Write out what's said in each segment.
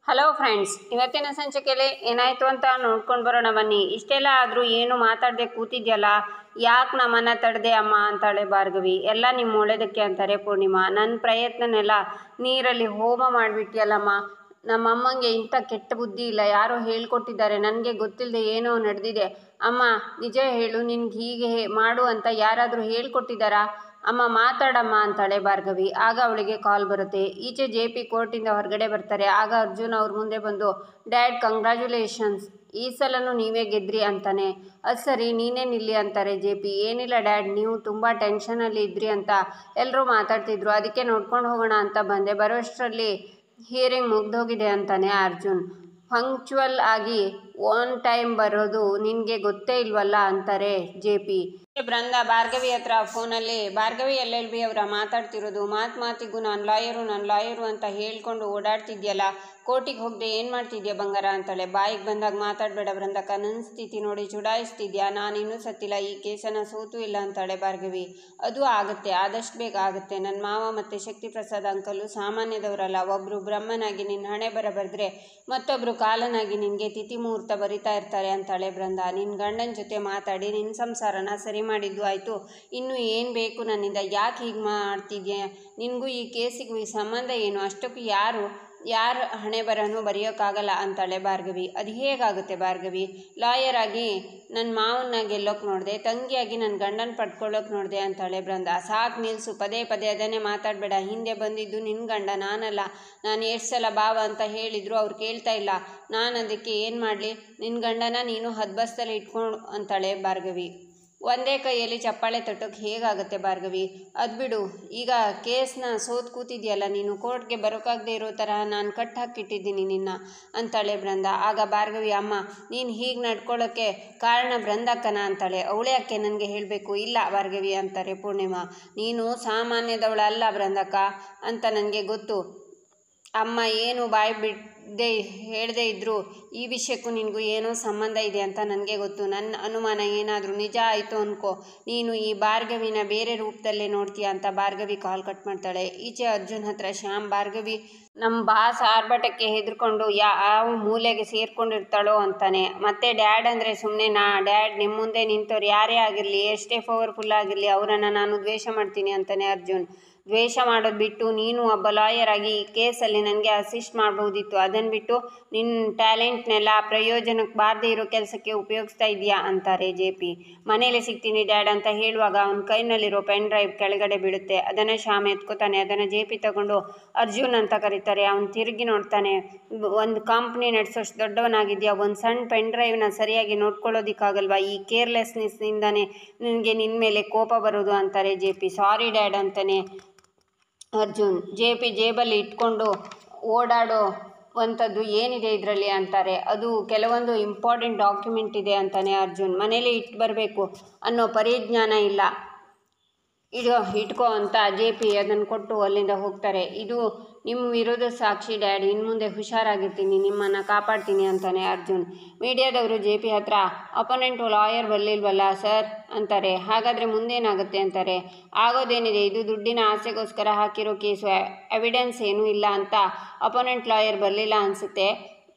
Hello friends, ಇವತ್ತಿನ ಸಂಚಿಕೆಯಲ್ಲಿ ಏನಾಯಿತು ಅಂತ ನೋಡ್ಕೊಂಡು ಬರೋಣ ಬನ್ನಿ. ಇಷ್ಟೆಲ್ಲ ಆದರೂ ಏನು ಮಾತಾಡದೆ ಕೂತಿದ್ಯಲ್ಲ, ಯಾಕೆ ನಮ್ಮನ್ನು ತಡೆದೆ ಅಮ್ಮ ಅಂತಾಳೆ ಭಾರ್ಗವಿ. ಎಲ್ಲ ನಿಮ್ಮ ಒಳ್ಳೇದಕ್ಕೆ ಅಂತಾರೆ ಪೂರ್ಣಿಮಾ. ನನ್ನ ಪ್ರಯತ್ನನೆಲ್ಲ ನೀರಲ್ಲಿ ಹೋಮ ಮಾಡಿಬಿಟ್ಟಿಯಲ್ಲಮ್ಮ. ನಮ್ಮಮ್ಮಂಗೆ ಇಂಥ ಕೆಟ್ಟ ಬುದ್ಧಿ ಇಲ್ಲ, ಯಾರೋ ಹೇಳ್ಕೊಟ್ಟಿದ್ದಾರೆ, ನನಗೆ ಗೊತ್ತಿಲ್ಲದೆ ಏನೋ ನಡೆದಿದೆ. ಅಮ್ಮ ನಿಜ ಹೇಳು, ನಿನ್ಗೆ ಹೀಗೆ ಮಾಡು ಅಂತ ಯಾರಾದರೂ ಹೇಳ್ಕೊಟ್ಟಿದ್ದಾರಾ? ಅಮ್ಮ ಮಾತಾಡಮ್ಮ ಅಂತಾಳೆ ಭಾರ್ಗವಿ. ಆಗ ಅವಳಿಗೆ ಕಾಲ್ ಬರುತ್ತೆ. ಈಚೆ JP ಕೋರ್ಟಿಂದ ಹೊರಗಡೆ ಬರ್ತಾರೆ. ಆಗ ಅರ್ಜುನ್ ಅವ್ರ ಮುಂದೆ ಬಂದು, ಡ್ಯಾಡ್ ಕಂಗ್ರ್ಯಾಚುಲೇಷನ್ಸ್, ಈ ಸಲನೂ ನೀವೇ ಗೆದ್ರಿ ಅಂತಾನೆ. ಅದು ಸರಿ, ನೀನೇ ನಿಲ್ಲಿ ಅಂತಾರೆ JP. ಏನಿಲ್ಲ ಡ್ಯಾಡ್, ನೀವು ತುಂಬ ಟೆನ್ಷನಲ್ಲಿ ಇದ್ರಿ ಅಂತ ಎಲ್ಲರೂ ಮಾತಾಡ್ತಿದ್ರು, ಅದಕ್ಕೆ ನೋಡ್ಕೊಂಡು ಹೋಗೋಣ ಅಂತ ಬಂದೆ. ಬರೋಷ್ಟರಲ್ಲಿ ಹಿಯರಿಂಗ್ ಮುಗ್ದೋಗಿದೆ ಅಂತಾನೆ ಅರ್ಜುನ್. ಪಂಕ್ಚುವಲ್ ಆಗಿ ಆನ್ ಟೈಮ್ ಬರೋದು ನಿನಗೆ ಗೊತ್ತೇ ಇಲ್ವಲ್ಲ ಅಂತಾರೆ JP. ಬೃಂದ ಭಾರ್ಗವಿ ಹತ್ರ ಫೋನಲ್ಲಿ, ಭಾರ್ಗವಿ LLB ಅವರ ಮಾತಾಡ್ತಿರೋದು. ಮಾತಿಗೂ ನಾನು ಲಾಯರು ಅಂತ ಹೇಳ್ಕೊಂಡು ಓಡಾಡ್ತಿದ್ಯಲ್ಲ, ಕೋರ್ಟಿಗೆ ಹೋಗದೆ ಏನು ಮಾಡ್ತಿದ್ಯಾ ಬಂಗಾರ ಅಂತಾಳೆ. ಬಾಯಿಗೆ ಬಂದಾಗ ಮಾತಾಡಬೇಡ ಬೃಂದಕ್ಕ, ನನ್ನ ಸ್ಥಿತಿ ನೋಡಿ ಚುಡಾಯಿಸ್ತಿದ್ಯಾ. ನಾನು ಇನ್ನೂ ಸತ್ತಿಲ್ಲ, ಈ ಕೇಸನ್ನು ಸೋತೂ ಇಲ್ಲ ಅಂತಾಳೆ ಭಾರ್ಗವಿ. ಅದು ಆಗುತ್ತೆ, ಆದಷ್ಟು ಬೇಗ ಆಗುತ್ತೆ. ನನ್ನ ಮಾವ ಮತ್ತು ಶಕ್ತಿ ಪ್ರಸಾದ್ ಅಂಕಲು ಸಾಮಾನ್ಯದವರಲ್ಲ. ಒಬ್ಬರು ಬ್ರಹ್ಮನಾಗಿ ನಿನ್ನ ಹಣೆ ಬರೆದ್ರೆ ಮತ್ತೊಬ್ಬರು ಕಾಲನಾಗಿ ನಿನಗೆ ತಿಥಿ ಮುಹೂರ್ತ ಬರಿತಾ ಇರ್ತಾರೆ ಅಂತಾಳೆ ಬೃಂದ. ನಿನ್ನ ಗಂಡನ ಜೊತೆ ಮಾತಾಡಿ ನಿನ್ನ ಸಂಸಾರನ ಸರಿ ಮಾಡಿದ್ದು ಆಯಿತು, ಇನ್ನು ಏನು ಬೇಕು ನನ್ನಿಂದ? ಯಾಕೆ ಹೀಗೆ ಮಾಡ್ತಿದ್ಯಾ? ನಿನಗೂ ಈ ಕೇಸಿಗೂ ಈ ಸಂಬಂಧ ಏನು? ಅಷ್ಟಕ್ಕೂ ಯಾರ ಹಣೆ ಬರನೂ ಬರೆಯೋಕ್ಕಾಗಲ್ಲ ಅಂತಾಳೆ ಭಾರ್ಗವಿ. ಅದು ಹೇಗಾಗುತ್ತೆ ಭಾರ್ಗವಿ? ಲಾಯರ್ ಆಗಿ ನನ್ನ ಮಾವನ್ನ ಗೆಲ್ಲೋಕೆ ನೋಡಿದೆ, ತಂಗಿಯಾಗಿ ನನ್ನ ಗಂಡನ ಪಡ್ಕೊಳ್ಳೋಕೆ ನೋಡಿದೆ ಅಂತಾಳೆ ಬೃಂದ. ಸಾಕು ನಿಲ್ಲಿಸು, ಪದೇ ಅದನ್ನೇ ಮಾತಾಡಬೇಡ. ಹಿಂದೆ ಬಂದಿದ್ದು ನಿನ್ನ ಗಂಡ, ನಾನಲ್ಲ. ನಾನು ಎಷ್ಟು ಸಲ ಭಾವ ಅಂತ ಹೇಳಿದ್ರು ಅವ್ರು ಕೇಳ್ತಾ ಇಲ್ಲ. ನಾನು ಅದಕ್ಕೆ ಏನು ಮಾಡಲಿ? ನಿನ್ನ ಗಂಡನ ನೀನು ಹದ್ಬಸ್ತಲ್ಲಿ ಇಟ್ಕೊಂಡು ಅಂತಾಳೆ ಭಾರ್ಗವಿ. ಒಂದೇ ಕೈಯಲ್ಲಿ ಚಪ್ಪಾಳೆ ತಟ್ಟೋಕೆ ಹೇಗಾಗುತ್ತೆ ಭಾರ್ಗವಿ? ಅದು ಬಿಡು, ಈಗ ಕೇಸ್ನ ಸೋತ್ ಕೂತಿದ್ಯಲ್ಲ ನೀನು, ಕೋರ್ಟ್ಗೆ ಬರೋಕ್ಕಾಗದೆ ಇರೋ ತರಹ ನಾನು ಕಟ್ ಹಾಕಿಟ್ಟಿದ್ದೀನಿ ನಿನ್ನ ಅಂತಾಳೆ ಬೃಂದ. ಆಗ ಭಾರ್ಗವಿ, ಅಮ್ಮ ನೀನು ಹೀಗೆ ನಡ್ಕೊಳ್ಳೋಕ್ಕೆ ಕಾರಣ ಬೃಂದಕ್ಕನ ಅಂತಾಳೆ. ಅವಳೇ ಯಾಕೆ ನನಗೆ ಹೇಳಬೇಕು? ಇಲ್ಲ ಭಾರ್ಗವಿ ಅಂತಾರೆ ಪೂರ್ಣಿಮಾ. ನೀನು ಸಾಮಾನ್ಯದವಳಲ್ಲ ಬೃಂದಕ್ಕ ಅಂತ ನನಗೆ ಗೊತ್ತು. ಅಮ್ಮ ಏನು ಬಾಯಿ ಬಿಡದೆ ಹೇಳದೇ ಇದ್ದರೂ ಈ ವಿಷಯಕ್ಕೂ ನಿನಗೂ ಏನೋ ಸಂಬಂಧ ಇದೆ ಅಂತ ನನಗೆ ಗೊತ್ತು. ನನ್ನ ಅನುಮಾನ ಏನಾದರೂ ನಿಜ ಆಯಿತು ಅಂದ್ಕೋ, ನೀನು ಈ ಭಾರ್ಗವಿನ ಬೇರೆ ರೂಪದಲ್ಲೇ ನೋಡ್ತೀಯ ಅಂತ ಭಾರ್ಗವಿ ಕಾಲ್ ಕಟ್ ಮಾಡ್ತಾಳೆ. ಈಚೆ ಅರ್ಜುನ್ ಹತ್ರ ಶ್ಯಾಮ್, ಭಾರ್ಗವಿ ನಮ್ಮ ಬಾಸ್ ಆರ್ಭಟಕ್ಕೆ ಹೆದರ್ಕೊಂಡು ಯಾವ ಮೂಲೆಗೆ ಸೇರ್ಕೊಂಡಿರ್ತಾಳೋ ಅಂತಾನೆ. ಮತ್ತೆ ಡ್ಯಾಡ್ ಅಂದರೆ ಸುಮ್ಮನೆನಾ? ಡ್ಯಾಡ್ ನಿಮ್ಮ ಮುಂದೆ ನಿಂತವ್ರು ಯಾರೇ ಆಗಿರಲಿ, ಎಷ್ಟೇ ಪವರ್ಫುಲ್ ಆಗಿರಲಿ, ಅವರನ್ನು ನಾನು ದ್ವೇಷ ಮಾಡ್ತೀನಿ ಅಂತಾನೆ ಅರ್ಜುನ್. ದ್ವೇಷ ಮಾಡೋದು ಬಿಟ್ಟು ನೀನು ಒಬ್ಬ ಲಾಯರ್ ಆಗಿ ಈ ಕೇಸಲ್ಲಿ ನನಗೆ ಅಸಿಸ್ಟ್ ಮಾಡ್ಬೋದಿತ್ತು. ಅದನ್ನು ಬಿಟ್ಟು ನಿನ್ನ ಟ್ಯಾಲೆಂಟ್ನೆಲ್ಲ ಪ್ರಯೋಜನಕ್ಕೆ ಬಾರದೇ ಇರೋ ಕೆಲಸಕ್ಕೆ ಉಪಯೋಗಿಸ್ತಾ ಇದೆಯಾ ಅಂತಾರೆ JP. ಮನೇಲಿ ಸಿಗ್ತೀನಿ ಡ್ಯಾಡ್ ಅಂತ ಹೇಳುವಾಗ ಅವನ ಕೈನಲ್ಲಿರೋ ಪೆನ್ ಡ್ರೈವ್ ಕೆಳಗಡೆ ಬೀಳುತ್ತೆ. ಅದನ್ನು ಶ್ಯಾಮ್ ಎತ್ಕೋತಾನೆ. ಅದನ್ನು JP ತಗೊಂಡು ಅರ್ಜುನ್ ಅಂತ ಕರೀತಾರೆ. ಅವನು ತಿರುಗಿ ನೋಡ್ತಾನೆ. ಒಂದು ಕಂಪ್ನಿ ನಡೆಸೋಷ್ಟು ದೊಡ್ಡವನಾಗಿದೆಯಾ, ಒಂದು ಸಣ್ಣ ಪೆನ್ ಡ್ರೈವ್ನ ಸರಿಯಾಗಿ ನೋಡ್ಕೊಳ್ಳೋದಕ್ಕಾಗಲ್ವಾ? ಈ ಕೇರ್ಲೆಸ್ನೆಸ್ನಿಂದಾನೆ ನಿನಗೆ ನಿನ್ನ ಮೇಲೆ ಕೋಪ ಬರೋದು ಅಂತಾರೆ JP. ಸಾರಿ ಡ್ಯಾಡ್ ಅಂತಾನೆ ಅರ್ಜುನ್. JP ಜೇಬಲ್ಲಿ ಇಟ್ಕೊಂಡು ಓಡಾಡೋ ವಂಥದ್ದು ಏನಿದೆ ಇದರಲ್ಲಿ ಅಂತಾರೆ. ಅದು ಕೆಲವೊಂದು ಇಂಪಾರ್ಟೆಂಟ್ ಡಾಕ್ಯುಮೆಂಟ್ ಇದೆ ಅಂತಾನೆ ಅರ್ಜುನ್. ಮನೇಲಿ ಇಟ್ಟು ಬರಬೇಕು ಅನ್ನೋ ಪರಿಜ್ಞಾನ ಇಲ್ಲ, ಇಟ್ಕೋ ಅಂತ JP ಅದನ್ನು ಕೊಟ್ಟು ಅಲ್ಲಿಂದ ಹೋಗ್ತಾರೆ. ಇದು ನಿಮ್ಮ ವಿರೋಧ ಸಾಕ್ಷಿ ಡ್ಯಾಡ್, ಇನ್ನು ಮುಂದೆ ಹುಷಾರಾಗಿರ್ತೀನಿ, ನಿಮ್ಮನ್ನು ಕಾಪಾಡ್ತೀನಿ ಅಂತಾನೆ ಅರ್ಜುನ್. ಮೀಡಿಯಾದವರು JP ಹತ್ರ, ಅಪೋನೆಂಟ್ ಲಾಯರ್ ಬರಲಿಲ್ವಲ್ಲ ಸರ್ ಅಂತಾರೆ. ಹಾಗಾದರೆ ಮುಂದೇನಾಗುತ್ತೆ ಅಂತಾರೆ. ಆಗೋದೇನಿದೆ, ಇದು ದುಡ್ಡಿನ ಆಸೆಗೋಸ್ಕರ ಹಾಕಿರೋ ಕೇಸು, ಎವಿಡೆನ್ಸ್ ಏನೂ ಇಲ್ಲ ಅಂತ ಅಪೋನೆಂಟ್ ಲಾಯರ್ ಬರಲಿಲ್ಲ ಅನಿಸುತ್ತೆ.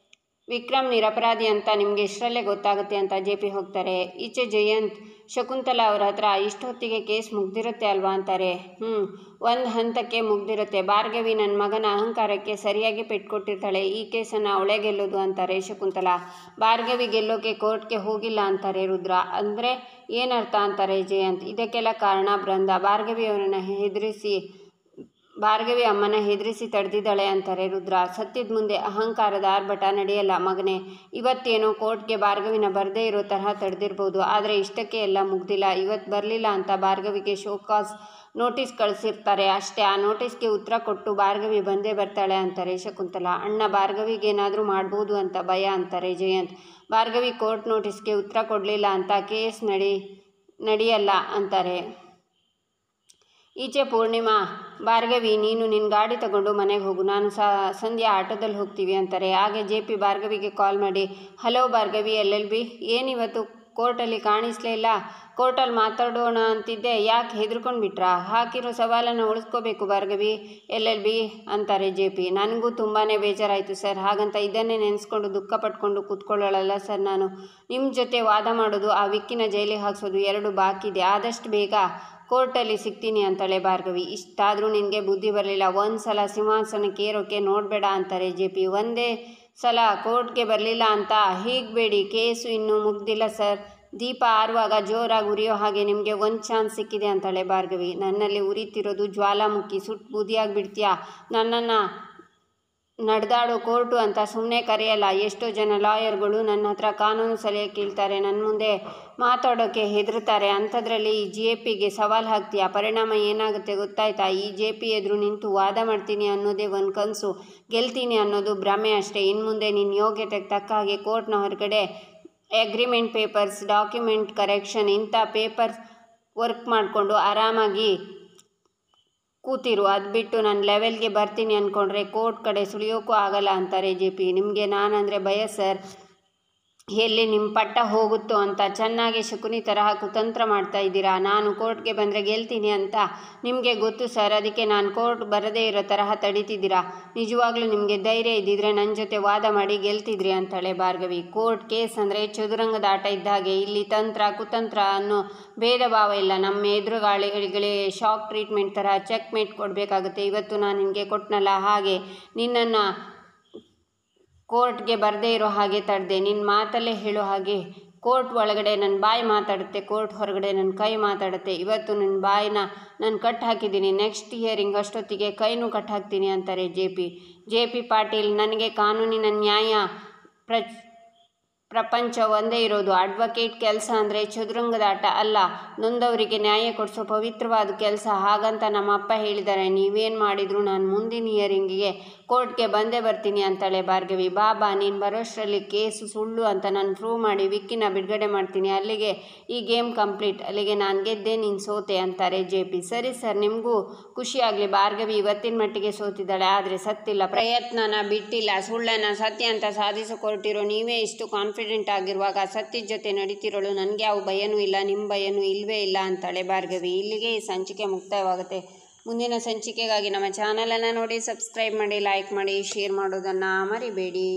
ವಿಕ್ರಮ್ ನಿರಪರಾಧಿ ಅಂತ ನಿಮಗೆ ಇಷ್ಟರಲ್ಲೇ ಗೊತ್ತಾಗುತ್ತೆ ಅಂತ JP ಹೋಗ್ತಾರೆ. ಈಚೆ ಜಯಂತ್ ಶಕುಂತಲಾ ಅವ್ರ ಹತ್ರ, ಇಷ್ಟೊತ್ತಿಗೆ ಕೇಸ್ ಮುಗ್ದಿರುತ್ತೆ ಅಲ್ವಾ ಅಂತಾರೆ. ಒಂದು ಹಂತಕ್ಕೆ ಮುಗ್ದಿರುತ್ತೆ. ಭಾರ್ಗವಿ ನನ್ನ ಮಗನ ಅಹಂಕಾರಕ್ಕೆ ಸರಿಯಾಗಿ ಪೆಟ್ಕೊಟ್ಟಿರ್ತಾಳೆ. ಈ ಕೇಸನ್ನು ಅವಳೇ ಗೆಲ್ಲೋದು ಅಂತಾರೆ ಶಕುಂತಲಾ. ಭಾರ್ಗವಿ ಗೆಲ್ಲೋಕೆ ಕೋರ್ಟ್ಗೆ ಹೋಗಿಲ್ಲ ಅಂತಾರೆ ರುದ್ರ. ಅಂದರೆ ಏನರ್ಥ ಅಂತಾರೆ ಜಯಂತ್. ಇದಕ್ಕೆಲ್ಲ ಕಾರಣ ಬೃಂದ. ಭಾರ್ಗವಿ ಅಮ್ಮನ ಹೆದರಿಸಿ ತಡೆದಿದ್ದಾಳೆ ಅಂತಾರೆ ರುದ್ರ. ಸತ್ಯದ ಮುಂದೆ ಅಹಂಕಾರದ ಆರ್ಭಟ ನಡೆಯಲ್ಲ ಮಗನೇ. ಇವತ್ತೇನೋ ಕೋರ್ಟ್ಗೆ ಭಾರ್ಗವಿನ ಬರದೇ ಇರೋ ತರಹ ತಡೆದಿರ್ಬೋದು, ಆದರೆ ಇಷ್ಟಕ್ಕೆ ಎಲ್ಲ ಮುಗ್ದಿಲ್ಲ. ಇವತ್ತು ಬರಲಿಲ್ಲ ಅಂತ ಭಾರ್ಗವಿಗೆ ಶೋಕಾಸ್ ನೋಟಿಸ್ ಕಳಿಸಿರ್ತಾರೆ ಅಷ್ಟೇ. ಆ ನೋಟಿಸ್ಗೆ ಉತ್ತರ ಕೊಟ್ಟು ಭಾರ್ಗವಿ ಬಂದೇ ಬರ್ತಾಳೆ ಅಂತಾರೆ ಶಕುಂತಲಾ. ಅಣ್ಣ ಭಾರ್ಗವಿಗೇನಾದರೂ ಮಾಡ್ಬೋದು ಅಂತ ಭಯ ಅಂತಾರೆ ಜಯಂತ್. ಭಾರ್ಗವಿ ಕೋರ್ಟ್ ನೋಟಿಸ್ಗೆ ಉತ್ತರ ಕೊಡಲಿಲ್ಲ ಅಂತ ಕೇಸ್ ನಡೆಯಲ್ಲ ಅಂತಾರೆ. ಈಚೆ ಪೂರ್ಣಿಮಾ, ಭಾರ್ಗವಿ ನೀನು ನಿನ್ನ ಗಾಡಿ ತಗೊಂಡು ಮನೆಗೆ ಹೋಗು, ನಾನು ಸಂಧ್ಯಾ ಆಟೋದಲ್ಲಿ ಹೋಗ್ತೀವಿ ಅಂತಾರೆ. ಹಾಗೆ JP ಭಾರ್ಗವಿಗೆ ಕಾಲ್ ಮಾಡಿ, ಹಲೋ ಭಾರ್ಗವಿ LLB, ಏನಿವತ್ತು ಕೋರ್ಟಲ್ಲಿ ಕಾಣಿಸ್ಲೇ ಇಲ್ಲ. ಕೋರ್ಟಲ್ಲಿ ಮಾತಾಡೋಣ ಅಂತಿದ್ದೆ, ಯಾಕೆ ಹೆದರ್ಕೊಂಡು ಬಿಟ್ರಾ? ಹಾಕಿರೋ ಸವಾಲನ್ನು ಉಳಿಸ್ಕೋಬೇಕು ಭಾರ್ಗವಿ. LLB ಅಂತಾರೆ JP. ನನಗೂ ತುಂಬಾ ಬೇಜಾರಾಯಿತು ಸರ್. ಹಾಗಂತ ಇದನ್ನೇ ನೆನೆಸ್ಕೊಂಡು ದುಃಖ ಪಟ್ಕೊಂಡು ಕೂತ್ಕೊಳ್ಳೋಳಲ್ಲ ಸರ್ ನಾನು. ನಿಮ್ಮ ಜೊತೆ ವಾದ ಮಾಡೋದು, ಆ ವಿಕ್ಕಿನ ಜೈಲಿಗೆ ಹಾಕ್ಸೋದು 2 ಬಾಕಿ ಇದೆ. ಆದಷ್ಟು ಬೇಗ ಕೋರ್ಟಲ್ಲಿ ಸಿಗ್ತೀನಿ ಅಂತಾಳೆ ಭಾರ್ಗವಿ. ಇಷ್ಟಾದರೂ ನಿನಗೆ ಬುದ್ಧಿ ಬರಲಿಲ್ಲ. ಒಂದು ಸಲ ಸಿಂಹಾಸನಕ್ಕೆ ಏರೋಕೆ ನೋಡಬೇಡ ಅಂತಾರೆ JP. ಒಂದೇ ಸಲ ಕೋರ್ಟ್ಗೆ ಬರಲಿಲ್ಲ ಅಂತ ಹೀಗಬೇಡಿ, ಕೇಸು ಇನ್ನೂ ಮುಗ್ದಿಲ್ಲ ಸರ್. ದೀಪ ಆರುವಾಗ ಜೋರಾಗಿ ಉರಿಯೋ ಹಾಗೆ ನಿಮಗೆ ಒಂದು ಚಾನ್ಸ್ ಸಿಕ್ಕಿದೆ ಅಂತಾಳೆ ಭಾರ್ಗವಿ. ನನ್ನಲ್ಲಿ ಉರಿತಿರೋದು ಜ್ವಾಲಾಮುಖಿ, ಸುಟ್ಟು ಬೂದಿಯಾಗಿ ಬಿಡ್ತೀಯಾ? ನನ್ನನ್ನು ನಡೆದಾಡೋ ಕೋರ್ಟು ಅಂತ ಸುಮ್ಮನೆ ಕರೆಯಲ್ಲ. ಎಷ್ಟೋ ಜನ ಲಾಯರ್ಗಳು ನನ್ನ ಹತ್ರ ಕಾನೂನು ಸಲಹೆ ಕೇಳ್ತಾರೆ, ನನ್ನ ಮುಂದೆ ಮಾತಾಡೋಕ್ಕೆ ಹೆದರ್ತಾರೆ. ಅಂಥದ್ರಲ್ಲಿ ಈ JPಗೆ ಸವಾಲು ಹಾಕ್ತೀಯಾ? ಪರಿಣಾಮ ಏನಾಗುತ್ತೆ ಗೊತ್ತಾಯ್ತಾ? ಈ JP ಎದುರು ನಿಂತು ವಾದ ಮಾಡ್ತೀನಿ ಅನ್ನೋದೇ ಒಂದು ಕನಸು, ಗೆಲ್ತೀನಿ ಅನ್ನೋದು ಭ್ರಮೆ ಅಷ್ಟೇ. ಇನ್ನು ಮುಂದೆ ನಿನ್ನ ಯೋಗ್ಯತೆಗೆ ತಕ್ಕ ಹಾಗೆ ಕೋರ್ಟ್ನ ಹೊರಗಡೆ ಅಗ್ರಿಮೆಂಟ್ ಪೇಪರ್ಸ್, ಡಾಕ್ಯುಮೆಂಟ್ ಕರೆಕ್ಷನ್ ಇಂಥ ಪೇಪರ್ ವರ್ಕ್ ಮಾಡಿಕೊಂಡು ಆರಾಮಾಗಿ ಕೂತಿರು. ಅದು ಬಿಟ್ಟು ನನ್ನ ಲೆವೆಲ್ಗೆ ಬರ್ತೀನಿ ಅಂದ್ಕೊಂಡ್ರೆ ಕೋರ್ಟ್ ಕಡೆ ಸುಳಿಯೋಕ್ಕೂ ಆಗಲ್ಲ ಅಂತಾರೆ JP. ನಿಮಗೆ ನಾನಂದರೆ ಭಯ ಸರ್. ಎಲ್ಲಿ ನಿಮ್ಮ ಪಟ್ಟ ಹೋಗುತ್ತೋ ಅಂತ ಚೆನ್ನಾಗಿ ಶಕುನಿ ತರಹ ಕುತಂತ್ರ ಮಾಡ್ತಾ ಇದ್ದೀರಾ. ನಾನು ಕೋರ್ಟ್ಗೆ ಬಂದರೆ ಗೆಲ್ತೀನಿ ಅಂತ ನಿಮಗೆ ಗೊತ್ತು ಸರ್. ಅದಕ್ಕೆ ನಾನು ಕೋರ್ಟ್ ಬರದೇ ಇರೋ ತರಹ ತಡೀತಿದ್ದೀರಾ. ನಿಜವಾಗ್ಲೂ ನಿಮಗೆ ಧೈರ್ಯ ಇದ್ದಿದ್ರೆ ನನ್ನ ಜೊತೆ ವಾದ ಮಾಡಿ ಗೆಲ್ತಿದ್ರಿ ಅಂತಾಳೆ ಭಾರ್ಗವಿ. ಕೋರ್ಟ್ ಕೇಸ್ ಅಂದರೆ ಚದುರಂಗದ ಆಟ ಇದ್ದ ಹಾಗೆ. ಇಲ್ಲಿ ತಂತ್ರ ಕುತಂತ್ರ ಅನ್ನೋ ಭೇದ ಭಾವ ಇಲ್ಲ. ನಮ್ಮ ಎದುರುಗಾಳಿಗಳಿಗೆ ಶಾಕ್ ಟ್ರೀಟ್ಮೆಂಟ್ ತರಹ ಚೆಕ್ ಮೇಟ್ ಕೊಡಬೇಕಾಗುತ್ತೆ. ಇವತ್ತು ನಾನು ನಿನಗೆ ಕೊಟ್ಟನಲ್ಲ, ಹಾಗೆ ನಿನ್ನನ್ನು ಕೋರ್ಟ್ಗೆ ಬರದೇ ಇರೋ ಹಾಗೆ ತಡೆದೆ. ನಿನ್ನ ಮಾತಲ್ಲೇ ಹೇಳೋ ಹಾಗೆ ಕೋರ್ಟ್ ಒಳಗಡೆ ನನ್ನ ಬಾಯಿ ಮಾತಾಡುತ್ತೆ, ಕೋರ್ಟ್ ಹೊರಗಡೆ ನನ್ನ ಕೈ ಮಾತಾಡುತ್ತೆ. ಇವತ್ತು ನನ್ನ ಬಾಯಿನ ನಾನು ಕಟ್ ಹಾಕಿದ್ದೀನಿ, ನೆಕ್ಸ್ಟ್ ಹಿಯರಿಂಗ್ ಅಷ್ಟೊತ್ತಿಗೆ ಕೈನೂ ಕಟ್ ಹಾಕ್ತೀನಿ ಅಂತಾರೆ JP ಪಾಟೀಲ್. ನನಗೆ ಕಾನೂನಿನ ನ್ಯಾಯ ಪ್ರಪಂಚ ಒಂದೇ ಇರೋದು. ಅಡ್ವೊಕೇಟ್ ಕೆಲಸ ಅಂದರೆ ಚದುರಂಗದ ಆಟ ಅಲ್ಲ, ನೊಂದವರಿಗೆ ನ್ಯಾಯ ಕೊಡಿಸೋ ಪವಿತ್ರವಾದ ಕೆಲಸ. ಹಾಗಂತ ನಮ್ಮ ಅಪ್ಪ ಹೇಳಿದ್ದಾರೆ. ನೀವೇನು ಮಾಡಿದ್ರು ನಾನು ಮುಂದಿನ ಹಿಯರಿಂಗಿಗೆ ಕೋರ್ಟ್ಗೆ ಬಂದೇ ಬರ್ತೀನಿ ಅಂತಾಳೆ ಭಾರ್ಗವಿ. ಬಾಬಾ, ನೀನು ಬರೋಷ್ಟರಲ್ಲಿ ಕೇಸು ಸುಳ್ಳು ಅಂತ ನಾನು ಪ್ರೂವ್ ಮಾಡಿ ವಿಕ್ಕಿನ ಬಿಡುಗಡೆ ಮಾಡ್ತೀನಿ. ಅಲ್ಲಿಗೆ ಈ ಗೇಮ್ ಕಂಪ್ಲೀಟ್. ಅಲ್ಲಿಗೆ ನಾನು ಗೆದ್ದೆ, ನೀನು ಸೋತೆ ಅಂತಾರೆ JP. ಸರಿ ಸರ್, ನಿಮಗೂ ಖುಷಿಯಾಗಲಿ. ಭಾರ್ಗವಿ ಇವತ್ತಿನ ಮಟ್ಟಿಗೆ ಸೋತಿದ್ದಾಳೆ, ಆದರೆ ಸತ್ತಿಲ್ಲ, ಪ್ರಯತ್ನನ ಬಿಟ್ಟಿಲ್ಲ. ಸುಳ್ಳನ್ನು ಸತ್ಯ ಅಂತ ಸಾಧಿಸಿಕೊಟ್ಟಿರೋ ನೀವೇ ಇಷ್ಟು ಕಾನ್ಫಿಡೆಂಟ್ ಆಗಿರುವಾಗ ಸತ್ಯದ ಜೊತೆ ನಡೀತಿರೋಳು. ನನಗೆ ಯಾವ ಭಯನೂ ಇಲ್ಲ, ನಿಮ್ಮ ಭಯನೂ ಇಲ್ಲವೇ ಇಲ್ಲ ಅಂತಾಳೆ ಭಾರ್ಗವಿ. ಇಲ್ಲಿಗೆ ಈ ಸಂಚಿಕೆ ಮುಕ್ತಾಯವಾಗುತ್ತೆ. ಮುಂದಿನ ಸಂಚಿಕೆಗಾಗಿ ನಮ್ಮ ಚಾನಲನ್ನು ನೋಡಿ, ಸಬ್ಸ್ಕ್ರೈಬ್ ಮಾಡಿ, ಲೈಕ್ ಮಾಡಿ, ಶೇರ್ ಮಾಡೋದನ್ನು ಮರಿಬೇಡಿ.